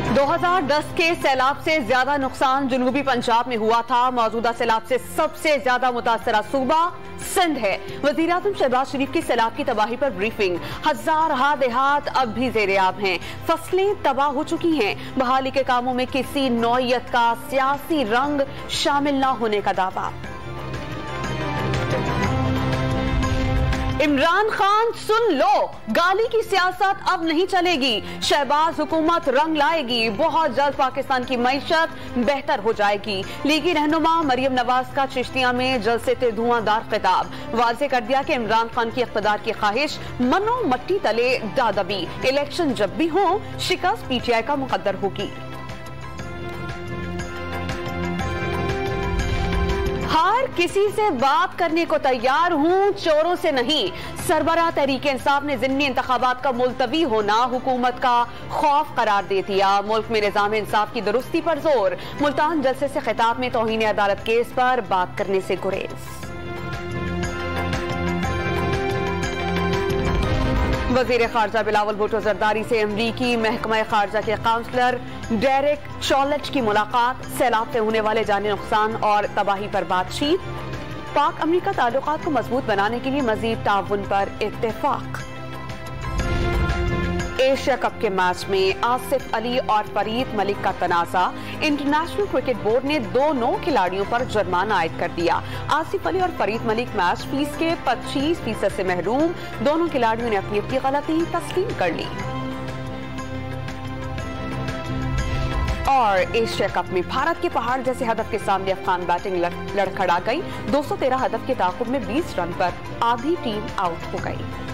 2010 के सैलाब से ज्यादा नुकसान जनूबी पंजाब में हुआ था। मौजूदा सैलाब से सबसे ज्यादा मुतासरा सूबा सिंध है। वजीर आजम शहबाज शरीफ की सैलाब की तबाही पर ब्रीफिंग। हजार देहात अब भी ज़ेर-ए-आब हैं। फसलें तबाह हो चुकी हैं। बहाली के कामों में किसी नौयत का सियासी रंग शामिल न होने का दावा। इमरान खान सुन लो, गाली की सियासत अब नहीं चलेगी। शहबाज हुकूमत रंग लाएगी। बहुत जल्द पाकिस्तान की मईशत बेहतर हो जाएगी। लीगी रहनुमा मरियम नवाज का चिश्तिया में जलसे से धुआंधार खिताब। वाज़ेह कर दिया कि इमरान खान की इख्तिदार की ख्वाहिश मनो मट्टी तले दादबी। इलेक्शन जब भी हो शिकस्त पीटीआई का मुकद्दर होगी। हर किसी से बात करने को तैयार हूं, चोरों से नहीं। सरबराह तहरीक इंसाफ ने ज़िमनी इंतखाबात का मुलतवी होना हुकूमत का खौफ करार दे दिया। मुल्क में निज़ाम इंसाफ की दुरुस्ती पर जोर। मुल्तान जलसे से खिताब में तौहीन अदालत केस पर बात करने से गुरेज। वजीर खारजा बिलावल भुट्टो जरदारी से अमरीकी महकमा खारजा के काउंसलर डेरेक चॉलेट की मुलाकात। सैलाब से होने वाले जानी नुकसान और तबाही पर बातचीत। पाक अमरीका ताल्लुकात को मजबूत बनाने के लिए मजीद ताउन पर इत्तेफाक। एशिया कप के मैच में आसिफ अली और फरीद मलिक का तनाजा। इंटरनेशनल क्रिकेट बोर्ड ने दोनों खिलाड़ियों पर जुर्माना आयद कर दिया। आसिफ अली और फरीद मलिक मैच फीस के 25% से महरूम। दोनों खिलाड़ियों ने अपनी गलती तस्लीम कर ली। और एशिया कप में भारत के पहाड़ जैसे हदफ के सामने अफगान बैटिंग लड़खड़ा गई। 213 हदफ के ताकुब में 20 रन पर आधी टीम आउट हो गई।